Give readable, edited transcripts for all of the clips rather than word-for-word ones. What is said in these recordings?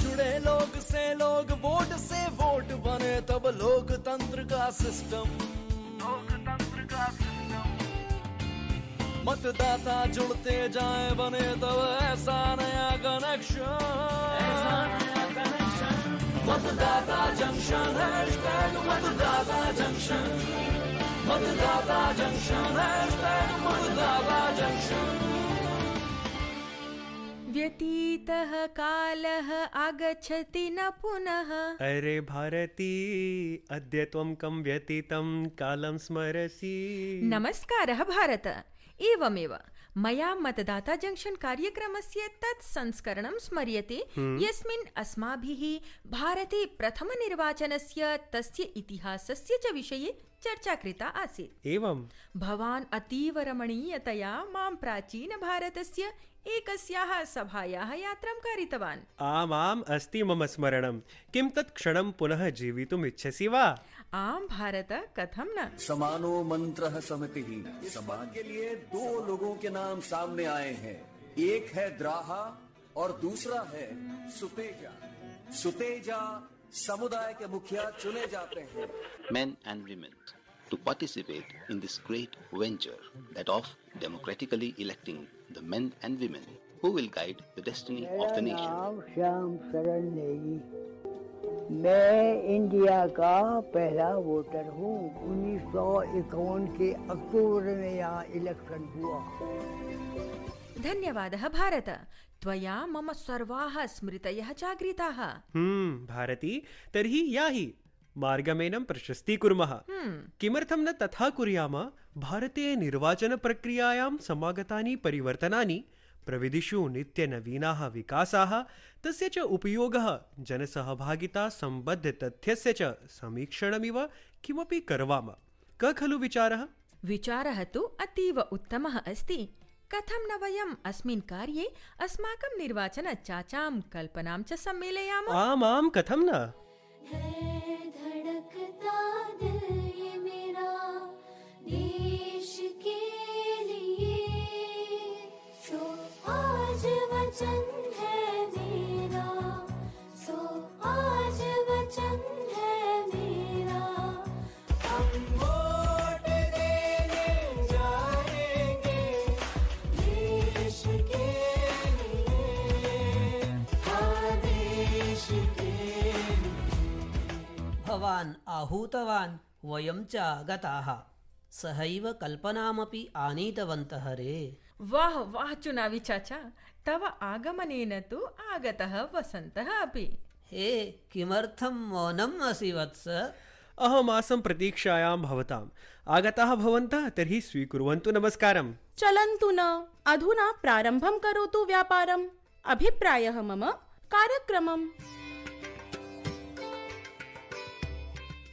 जुड़े लोग से लोग, वोट से वोट बने तब लोकतंत्र का सिस्टम। मतदाता जुड़ते जाए बने तब ऐसा नया कनेक्शन। मतदाता जंक्शन, हैशटैग मतदाता जंक्शन, मतदाता जंक्शन, हैशटैग मतदाता जंक्शन। व्यतीतः कालः आगच्छति न पुनः। अरे भारती, अद्य त्वं कं व्यतीतं कालं स्मरसि। नमस्कारः भारत। एवमेव मया मतदाता जंक्शन कार्यक्रमस्य तत् संस्करणं स्मर्यते यस्मिन् अस्माभिः भारते प्रथमनिर्वाचनस्य तस्य इतिहासस्य च विषये चर्चा कृता आसीत्। एवं भवान् अतीव रमणीयतया मां प्राचीनभारतस्य एकस्याः सभायाः यात्रां कारितवान्। आम् अस्ति मम स्मरणं। किं तत् क्षणं पुनः जीवितुम् इच्छसि वा? आम भारत, कथम न। समानो मंत्रः समितिः। समाज के लिए दो लोगों के नाम सामने आए हैं, एक है द्राहा और दूसरा है सुतेजा। सुतेजा समुदाय के मुखिया चुने जाते हैं। Men and women to participate in this great venture that of democratically electing the men and women who will guide the destiny of the nation. नाम श्याम शरण नेगी। मैं इंडिया का पहला वोटर हूँ। 1951 के अक्टूबर में यहाँ इलेक्शन हुआ। धन्यवादः भारत, त्वया मम सर्वाः स्मृतयः जागृताः। भारती, तर्हि याहि मार्गमेनं प्रशस्तीकुर्मः। किमर्थं न तथा कुर्याम? भारते निर्वाचनप्रक्रियायां समागतानि परिवर्तनानि, प्रविधिषु नित्यनवीनाः विकासाः, तस्य च उपयोगः, जनसहभागिता, सम्बद्धतथ्यस्य च समीक्षणमिव किमपि करवाम। क खलु विचारः? विचारः तु अतीव उत्तमः अस्ति। कथं न वयम् अस्मिन् कार्ये अस्माकं निर्वाचनचाचां कल्पनां च सम्मेलयाम? आम्, कथं न। धड़कता दिल ये मेरा देश के लिए, सो आज वचन है मेरा, सो आज वचन है मेरा। हम वोट देने जाएंगे देश के लिए, हाँ देश के लिए। भवान् आहूतवान्, वयं च आगताः। सहैव कल्पनामपि आनीतवन्तः रे। वाह वाह चुनावी चाचा, तव आगमनेन तु आगतः वसन्तः अपि। हे, किमर्थं मौनम् असि वत्स? अहमासं प्रतीक्षायां भवताम्। आगताः भवन्तः, तर्हि स्वीकुर्वन्तु नमस्कारम्। चलन्तु न, अधुना प्रारम्भं करोतु व्यापारम्। अभिप्रायः मम कार्यक्रमम्।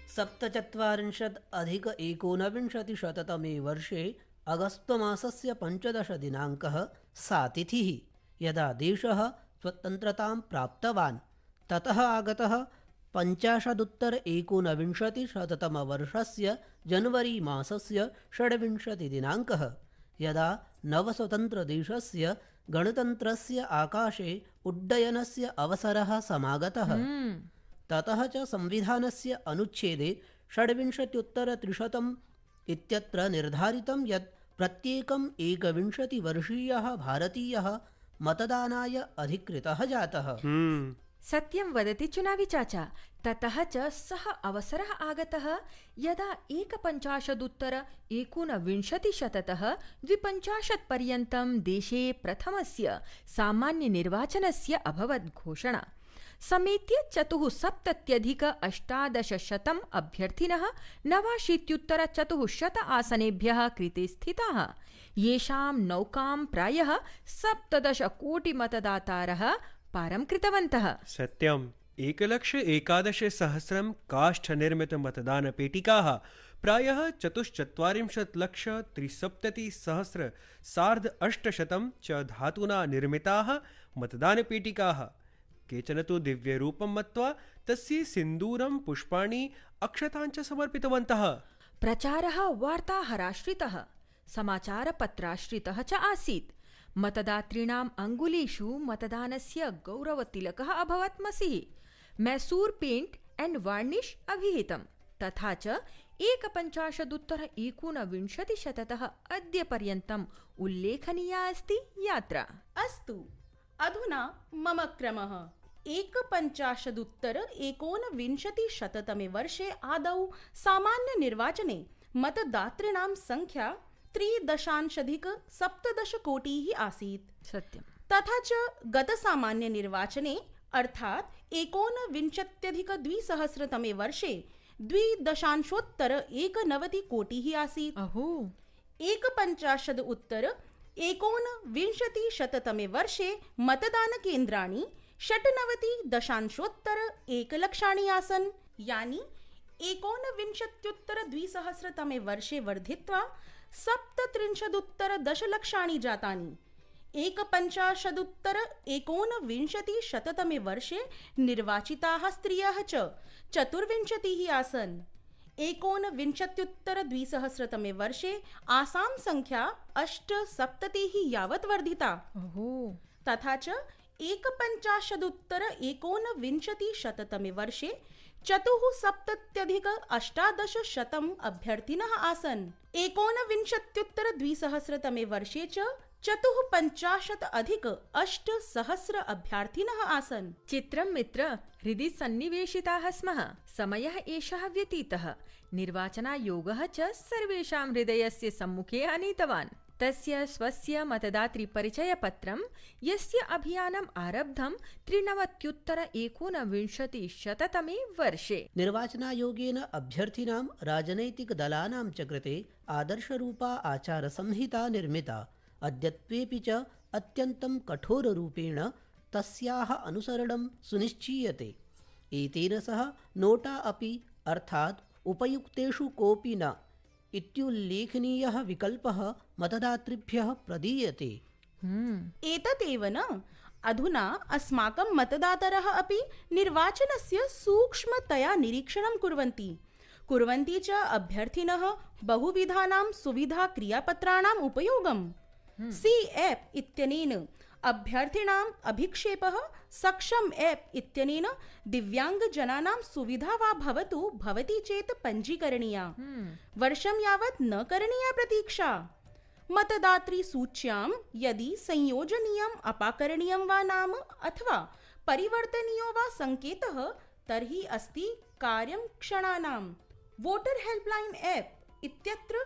47+19 वर्षे अगस्तमासस्य 15 दिनाङ्कः सा तिथिः, यदा देशः स्वतन्त्रतां प्राप्तवान्। ततः आगतः 50-19 वर्षस्य जनवरी मासस्य 26 दिनाङ्कः, यदा नवस्वतन्त्रदेशस्य गणतन्त्रस्य आकाशे उड्डयनस्य अवसरः समागतः। ततः च संविधानस्य अनुच्छेदे 26 इत्यत्र निर्धारितं यत् प्रत्येकम् 21 वर्षीयः भारतीयः मतदानाय अधिकृतः जातः। सत्यं वदति चुनावी चाचा। ततः च सः अवसरः आगतः यदा 51-19 द्विपञ्चाशत् पर्यन्तं देशे प्रथमस्य सामान्यनिर्वाचनस्य अभवत् घोषणा। समेत्य 74,000 अभ्यर्थिनः 89,400 आसनेभ्यः कृते स्थिताः, येषां नौकां प्रायः 17 कोटि मतदातारः पारं कृतवन्तः। सत्यम्। 1,11,000 काष्ठनिर्मितमतदानपेटिकाः, प्रायः 44,73,000 सार्ध-800 च धातुना निर्मिताः मतदानपेटिकाः। केचन तु दिव्यरूपं मत्वा तस्य सिन्दूरं, पुष्पाणि, अक्षताञ्च समर्पितवन्तः। प्रचारः वार्ताहराश्रितः, समाचारपत्राश्रितः च आसीत्। मतदातॄणाम् अङ्गुलीषु मतदानस्य गौरवतिलकः अभवत् मसिः। मैसूर पेण्ट् एण्ड् वार्निश् अभिहितम्। तथा च 51-19 अद्य पर्यन्तम् उल्लेखनीया अस्ति यात्रा। अस्तु, अधुना मम क्रमः। 51-19 वर्षे आदौ सामान्यनिर्वाचने मतदातॄणां संख्या 3.17 कोटिः आसीत्। सत्यम्। तथा च गतसामान्यनिर्वाचने अर्थात् 19-2000 वर्षे 2.19 कोटिः आसीत्। अहो। 51-19 वर्षे मतदानकेन्द्राणि 98.1 लक्षाणि आसन्, यानि 19-2000 वर्षे वर्धित्वा 37.10 लक्षाणि जातानि। 51-19 वर्षे निर्वाचिताः स्त्रियः च 24 आसन्। 19-2000 वर्षे आसां संख्या 78 यावत् वर्धिता। तथा च 51-19 वर्षे 74.18 अभ्यर्थिनः आसन्। 19-2000 वर्षे च 54.8 अभ्यर्थिनः आसन्। चित्रं मित्र, हृदि सन्निवेशिताः स्मः। समयः एषः व्यतीतः। निर्वाचनायोगः च सर्वेषां हृदयस्य सम्मुखे आनीतवान्। तस्य स्वस्य मतदातृपरिचयपत्रं, यस्य अभियानम् आरब्धं 93-19 वर्षे। निर्वाचनायोगेन अभ्यर्थिनां राजनैतिकदलानां च कृते आदर्शरूपा आचारसंहिता निर्मिता। अद्यत्वेऽपि च अत्यन्तं कठोररूपेण तस्याः अनुसरणं सुनिश्चीयते। एतेन सह नोटा अपि, अर्थात् उपयुक्तेषु कोऽपि न इत्युल्लेखनीयः विकल्पः मतदातृभ्यः प्रदीयते। एतदेव न, अधुना अस्माकं मतदातारः अपि निर्वाचनस्य सूक्ष्मतया निरीक्षणं कुर्वन्ति च अभ्यर्थिनः बहुविधानां सुविधा क्रियापत्राणाम् उपयोगम्। सी एप् इत्यनेन अभ्यर्थिनाम् अभिक्षेपः, सक्षम एप् इत्यनेन दिव्याङ्गजनानां सुविधा वा भवतु, भवति चेत् पञ्जीकरणीया। वर्षं यावत् न करणीया प्रतीक्षा। मतदातृसूच्यां यदि संयोजनीयम्, अपाकरणीयं वा नाम अथवा परिवर्तनीयो वा संकेतः, तर्हि अस्ति कार्यं क्षणानां। वोटर हेल्पलाइन एप् इत्यत्र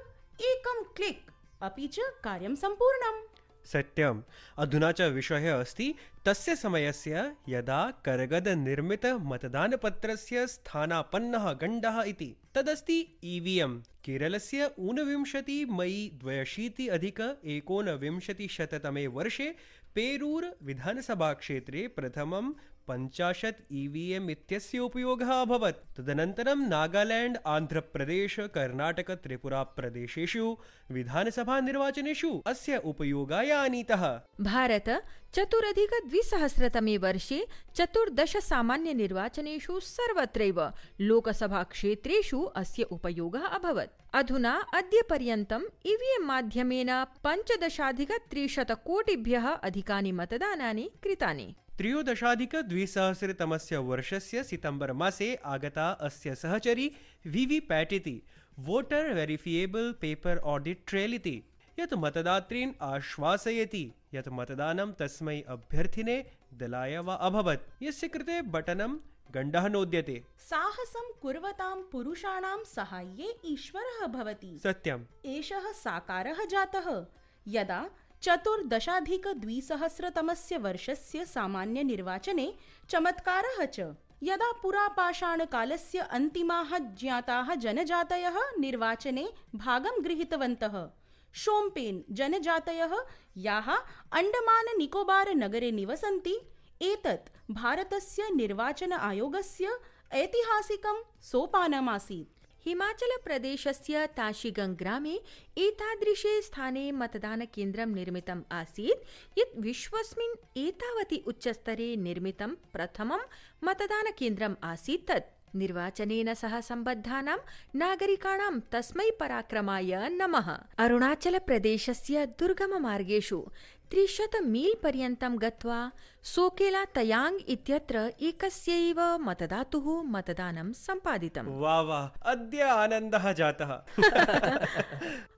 एकं क्लिक्, अपि च कार्यं सम्पूर्णम्। सत्यम्। अधुना च विषयः अस्ति तस्य समयस्य, यदा करगद निर्मित मतदानपत्रस्य स्थानापन्नः गण्डः इति। तदस्ति EVM। केरलस्य 29 मई 2019 वर्षे पेरूर विधानसभा क्षेत्रे प्रथमं 50 EVM इत्यस्य उपयोगः अभवत्। तदनन्तरं नागालैंड, आन्ध्रप्रदेश, कर्णाटक, त्रिपुरा प्रदेशेषु विधानसभा निर्वाचनेषु अस्य उपयोगाय आनीतः। भारत 4-2000 वर्षे 14 सामान्यनिर्वाचनेषु सर्वत्रैव लोकसभा क्षेत्रेषु अस्य उपयोगः अभवत्। अधुना अद्य पर्यन्तम् EVM माध्यमेन 15,300 कोटिभ्यः अधिकानि मतदानानि कृतानि। 13-2000 वर्षस्य सितंबर मासे आगता अस्य सहचरी VVPAT इति, voter verifiable paper audit trail इति, यत् मतदातॄन् आश्वासयति यत् मतदानं तस्मै अभ्यर्थिने दलाय वा अभवत्, यस्य कृते बटनं गण्डः नोद्यते। साहसं कुर्वतां पुरुषाणां साहाय्ये ईश्वरः भवति। सत्यम्। एषः साकारः जातः यदा 14-2000 वर्षस्य सामान्यनिर्वाचने चमत्कारः च, यदा पुरापाषाणकालस्य अन्तिमाः ज्ञाताः जनजातयः निर्वाचने भागं गृहीतवन्तः। शोम्पेन् जनजातयः, याः अण्डमान निकोबार नगरे निवसन्ति, एतत् भारतस्य निर्वाचन आयोगस्य ऐतिहासिकं सोपानमासीत्। हिमाचलप्रदेशस्य ताशिगंग ग्रामे एतादृशे स्थाने मतदानकेन्द्रं निर्मितम् आसीत्, यत् विश्वस्मिन् एतावति उच्चस्तरे निर्मितं प्रथमं मतदानकेन्द्रम् आसीत्। तत् निर्वाचनेन सह सम्बद्धानां नागरिकाणां तस्मै पराक्रमाय नमः। अरुणाचलप्रदेशस्य दुर्गममार्गेषु 300 मील पर्यन्तं गत्वा सोकेला तयांग इत्यत्र एकस्यैव मतदातुः मतदानं सम्पादितम्। वाह वाह, अद्य आनन्दः जातः।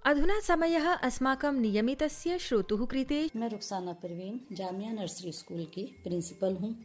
अधुना समयः अस्माकं नियमितस्य श्रोतुः कृते। मैं रुखसाना परवीन जामिया नर्सरी स्कूल की प्रिंसिपल हूँ।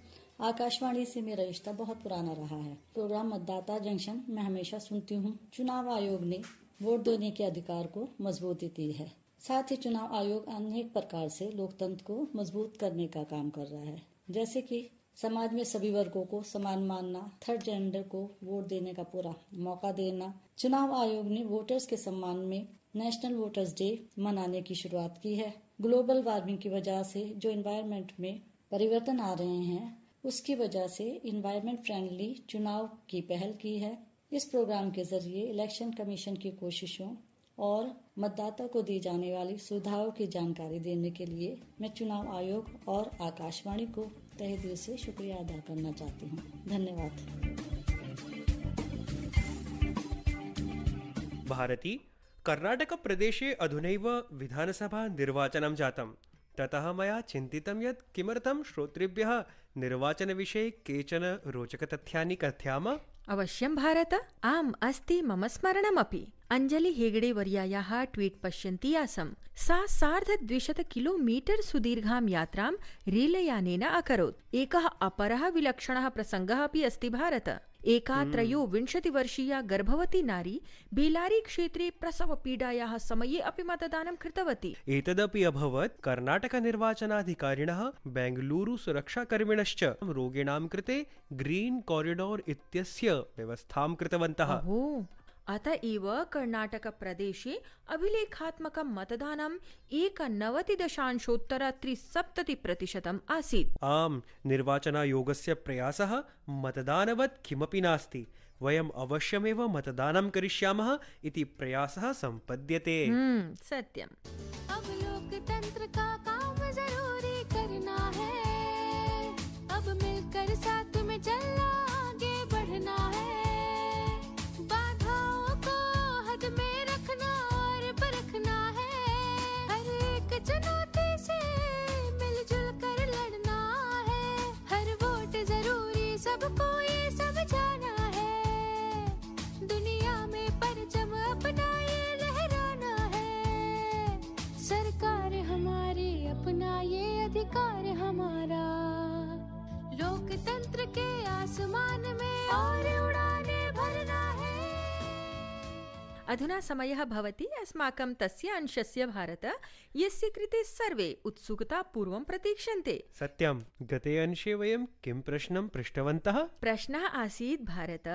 आकाशवाणी से मेरा रिश्ता बहुत पुराना रहा है। प्रोग्राम मतदाता जंक्शन मैं हमेशा सुनती हूँ। चुनाव आयोग ने वोट देने के अधिकार को मजबूती दी है। साथ ही चुनाव आयोग अनेक प्रकार से लोकतंत्र को मजबूत करने का काम कर रहा है, जैसे कि समाज में सभी वर्गों को समान मानना, थर्ड जेंडर को वोट देने का पूरा मौका देना। चुनाव आयोग ने वोटर्स के सम्मान में नेशनल वोटर्स डे मनाने की शुरुआत की है। ग्लोबल वार्मिंग की वजह से जो एनवायरनमेंट में परिवर्तन आ रहे हैं, उसकी वजह से एनवायरनमेंट फ्रेंडली चुनाव की पहल की है। इस प्रोग्राम के जरिए इलेक्शन कमीशन की कोशिशों और मतदाता को दी जाने वाली सुविधाओं की जानकारी देने के लिए मैं चुनाव आयोग और आकाशवाणी को तहे दिल से शुक्रिया अदा करना चाहती हूँ। धन्यवाद। भारती कर्नाटकप्रदेशे अधुनैव विधानसभा निर्वाचनं जातं। ततः मया चिन्तितं यत् किमर्थं श्रोतृभ्यः निर्वाचनविषये केचन रोचकतथ्यानि कथयाम। अवश्यं भारत, आम् अस्ति मम स्मरणमपि। अंजलि हेगडे वर्यायाः ट्वीट् पश्यन्ती आसम्। सा 250 किलोमीटर् सुदीर्घां यात्रां रेलयानेन अकरोत्। एकः अपरः विलक्षणः प्रसङ्गः अपि अस्ति भारत। एका 23 वर्षीया गर्भवती नारी बेलारी क्षेत्रे प्रसव पीडायाः समये अपि मतदानं कृतवती। एतदपि अभवत् कर्नाटकनिर्वाचनाधिकारिणः बेङ्गलूरु सुरक्षाकर्मिणश्च रोगिणां कृते ग्रीन् कॉरिडोर् इत्यस्य व्यवस्थां कृतवन्तः। अत एव कर्नाटकप्रदेशे अभिलेखात्मकं मतदानं 91.370% आसीत्। आम्, निर्वाचनायोगस्य प्रयासः मतदानवत् किमपि नास्ति। वयम् अवश्यमेव मतदानं करिष्यामः इति प्रयासः सम्पद्यते। सत्यम्। अब लोकतंत्र का काम जरूरी करना है। अब मिलकर साथ में चलना, आगे बढ़ना है। में रखना और परखना है। हर एक चुनौती से मिलजुल कर लड़ना है। हर वोट जरूरी, सबको ये समझाना है। दुनिया में परचम अपना ये लहराना है। सरकार हमारी, अपना ये अधिकार हमारा। लोकतंत्र के आसमान में और उड़ाने भरना है। अधुना समयः भवति अस्माकं तस्य अंशस्य भारत, यस्य कृते सर्वे उत्सुकतापूर्वं प्रतीक्षन्ते। सत्यं, गते अंशे वयं किं प्रश्नं पृष्टवन्तः? प्रश्नः आसीत् भारत,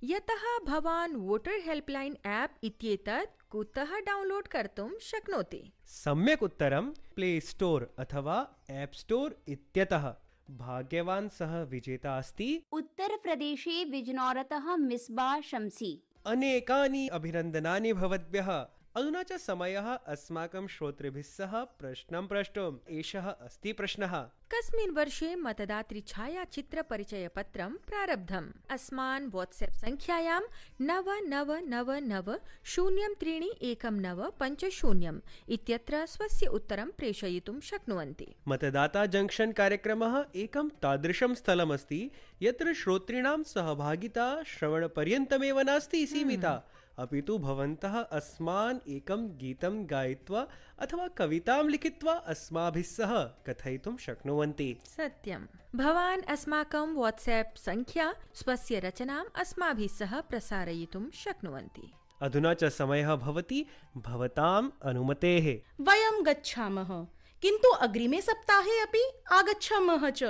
यतः भवान् वोटर् हेल्प्लाइन् ऐप् इत्येतत् कुतः डाउनलोड कर्तुं शक्नोति? सम्यक् उत्तरं, प्ले स्टोर अथवा ऐप् स्टोर इत्यतः। भाग्यवान् सः विजेता अस्ति उत्तरप्रदेशे बिजनौरतः मिस्बा शम्सी। अनेकानि अभिनन्दनानि भवद्भ्यः। अधुना च समयः अस्माकं श्रोतृभिः सह प्रश्नं प्रष्टुम्। एषः अस्ति प्रश्नः। कस्मिन् वर्षे मतदातृ छायाचित्रपरिचयपत्रं प्रारब्धम्? अस्मान् वाट्सएप् संख्यायां 9999031950 इत्यत्र स्वस्य उत्तरं प्रेषयितुं शक्नुवन्ति। मतदाता जंक्शन कार्यक्रमः एकं तादृशं स्थलमस्ति यत्र श्रोतॄणां सहभागिता श्रवणपर्यन्तमेव नास्ति सीमिता, अपि तु भवन्तः अस्मान् एकं गीतं गायित्वा अथवा कवितां लिखित्वा अस्माभिः सह कथयितुं शक्नुवन्ति। सत्यं। भवान् अस्माकं वाट्सएप् संख्या स्वस्य रचनाम् अस्माभिः सह प्रसारयितुं शक्नुवन्ति। अधुना च समयः भवति भवताम् अनुमतेः। वयं गच्छामः, किन्तु अग्रिमे सप्ताहे अपि आगच्छामः च।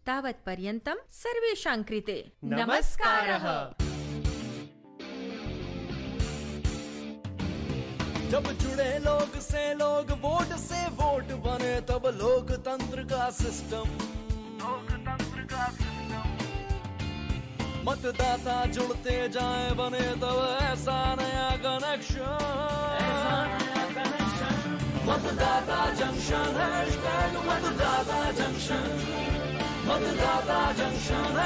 तावत् पर्यन्तं सर्वेषां कृते नमस्कारः। जब जुड़े लोग से लोग, वोट से वोट बने, तब लोकतंत्र का सिस्टम। मतदाता जुड़ते जाए बने, तब ऐसा नया कनेक्शन। मतदाता जंक्शन, #मतदाता जंक्शन। मतदाता जंक्शन,